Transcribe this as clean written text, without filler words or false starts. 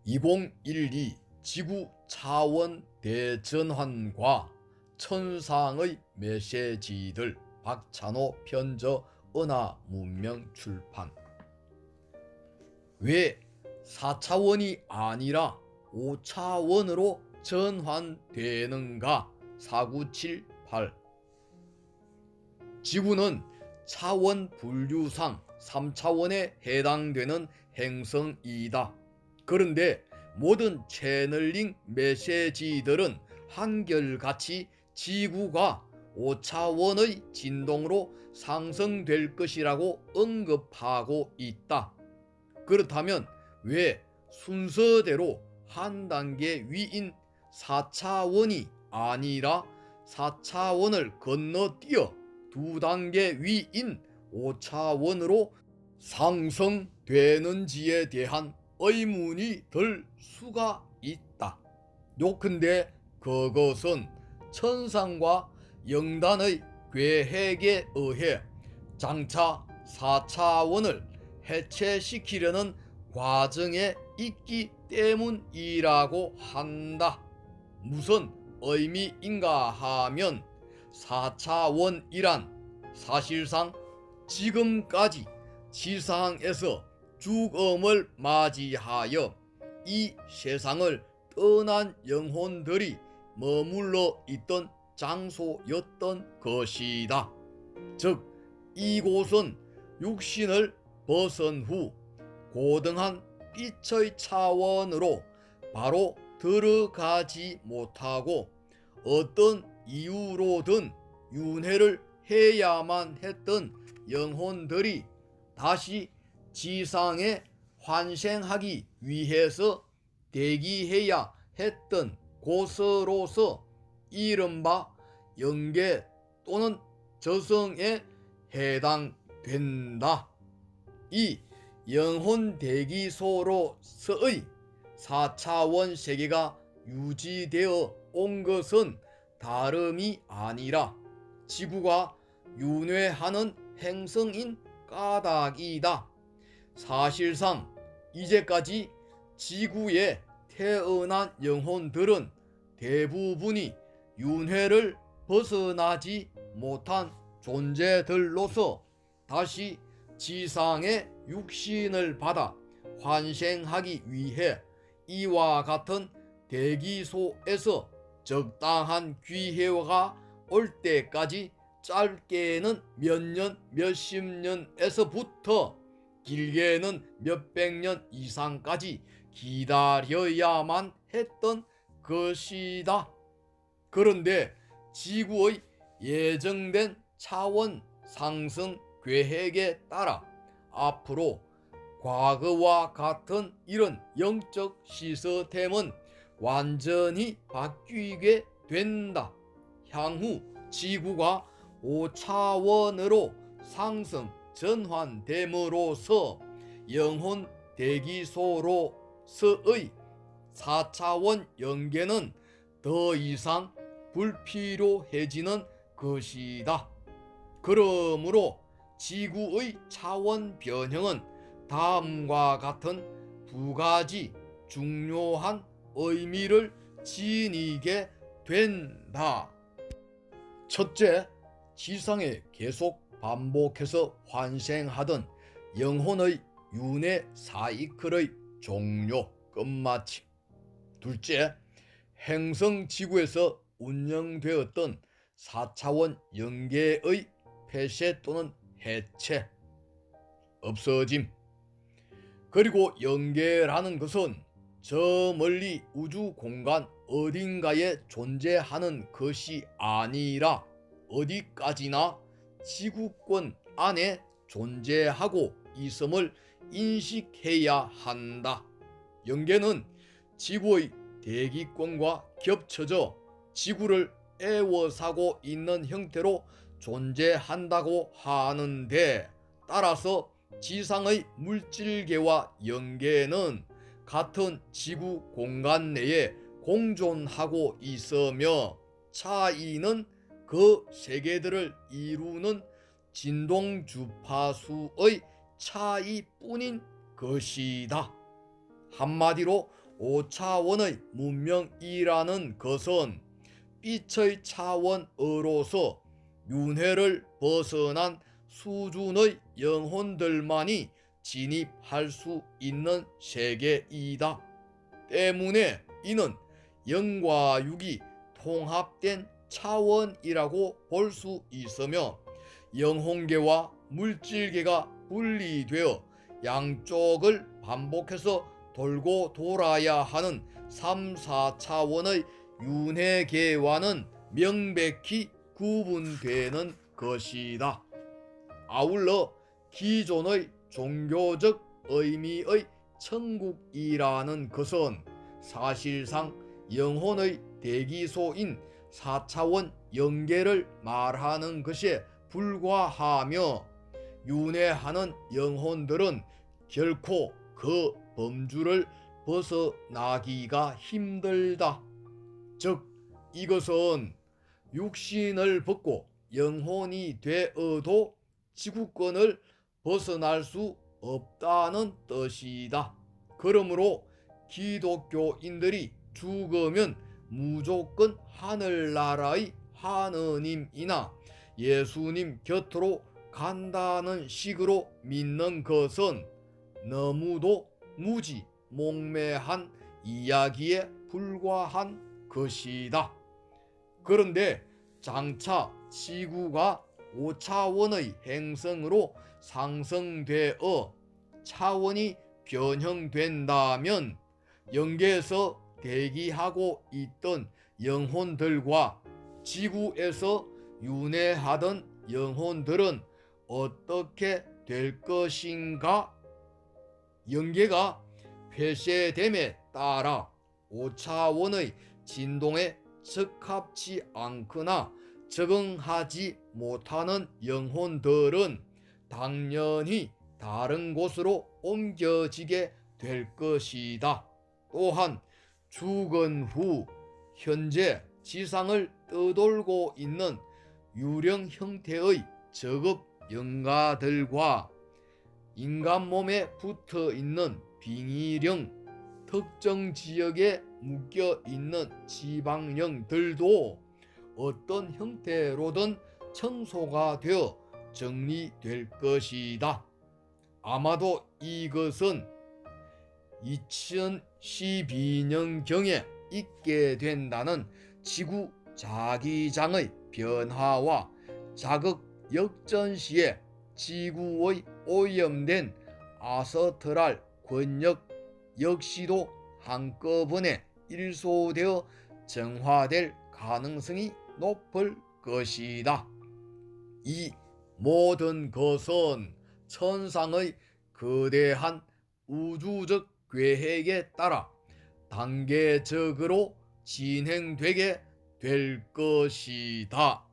2012 지구 차원 대전환과 천상의 메시지들 박찬호 편저 은하 문명 출판. 왜 4차원이 아니라 5차원으로 전환되는가? 4978. 지구는 차원 분류상 3차원에 해당되는 행성이다. 그런데 모든 채널링 메시지들은 한결같이 지구가 5차원의 진동으로 상승될 것이라고 언급하고 있다. 그렇다면 왜 순서대로 한 단계 위인 4차원이 아니라 4차원을 건너뛰어 두 단계 위인 5차원으로 상승되는지에 대한 의문이 들 수가 있다. 요컨대 그것은 천상과 영단의 계획에 의해 장차 4차원을 해체시키려는 과정에 있기 때문이라고 한다. 무슨 의미인가 하면 4차원이란 사실상 지금까지 지상에서 죽음을 맞이하여 이 세상을 떠난 영혼들이 머물러 있던 장소였던 것이다. 즉 이곳은 육신을 벗은 후 고등한 빛의 차원으로 바로 들어가지 못하고 어떤 이유로든 윤회를 해야만 했던 영혼들이 다시 지상에 환생하기 위해서 대기해야 했던 곳으로서 이른바 영계 또는 저승에 해당된다. 이 영혼 대기소로서의 4차원 세계가 유지되어 온 것은 다름이 아니라 지구가 윤회하는 행성인 까닭이다. 사실상 이제까지 지구에 태어난 영혼들은 대부분이 윤회를 벗어나지 못한 존재들로서 다시 지상의 육신을 받아 환생하기 위해 이와 같은 대기소에서 적당한 기회가 올 때까지 짧게는 몇 년, 몇십 년에서부터 길게는 몇백 년 이상까지 기다려야만 했던 것이다. 그런데 지구의 예정된 차원 상승 계획에 따라 앞으로 과거와 같은 이런 영적 시스템은 완전히 바뀌게 된다. 향후 지구가 5차원으로 상승 전환됨으로써 영혼 대기소로서의 4차원 연계는 더 이상 불필요해지는 것이다. 그러므로 지구의 차원 변형은 다음과 같은 두 가지 중요한 의미를 지니게 된다. 첫째, 지상에 계속 반복해서 환생하던 영혼의 윤회 사이클의 종료, 끝마침. 둘째, 행성 지구에서 운영되었던 4차원 연계의 폐쇄 또는 해체, 없어짐. 그리고 연계라는 것은 저 멀리 우주 공간 어딘가에 존재하는 것이 아니라 어디까지나 지구권 안에 존재하고 있음을 인식해야 한다. 연계는 지구의 대기권과 겹쳐져 지구를 에워싸고 있는 형태로 존재한다고 하는데, 따라서 지상의 물질계와 연계는 같은 지구 공간 내에 공존하고 있으며 차이는 그 세계들을 이루는 진동 주파수의 차이뿐인 것이다. 한마디로 5차원의 문명이라는 것은 빛의 차원으로서 윤회를 벗어난 수준의 영혼들만이 진입할 수 있는 세계이다. 때문에 이는 영과 육이 통합된 차원이라고 볼 수 있으며 영혼계와 물질계가 분리되어 양쪽을 반복해서 돌고 돌아야 하는 3, 4차원의 윤회계와는 명백히 구분되는 것이다. 아울러 기존의 종교적 의미의 천국이라는 것은 사실상 영혼의 대기소인 4차원 영계를 말하는 것에 불과하며 윤회하는 영혼들은 결코 그 범주를 벗어나기가 힘들다. 즉 이것은 육신을 벗고 영혼이 되어도 지구권을 벗어날 수 없다는 뜻이다. 그러므로 기독교인들이 죽으면 무조건 하늘나라의 하느님이나 예수님 곁으로 간다는 식으로 믿는 것은 너무도 무지 몽매한 이야기에 불과한 것이다. 그런데 장차 지구가 5차원의 행성으로 상승되어 차원이 변형된다면 영계에서 대기하고 있던 영혼들과 지구에서 윤회하던 영혼들은 어떻게 될 것인가? 영계가 폐쇄됨에 따라 5차원의 진동에 적합치 않거나 적응하지 못하는 영혼들은 당연히 다른 곳으로 옮겨지게 될 것이다. 또한 죽은 후 현재 지상을 떠돌고 있는 유령 형태의 저급 영가들과 인간 몸에 붙어 있는 빙의령, 특정 지역에 묶여 있는 지방령들도 어떤 형태로든 청소가 되어 정리될 것이다. 아마도 이것은 2012년경에 있게 된다는 지구 자기장의 변화와 자극 역전 시에 지구의 오염된 아스트랄 권역 역시도 한꺼번에 일소되어 정화될 가능성이 높을 것이다. 이 모든 것은 천상의 거대한 우주적 계획에 따라 단계적으로 진행되게 될 것이다.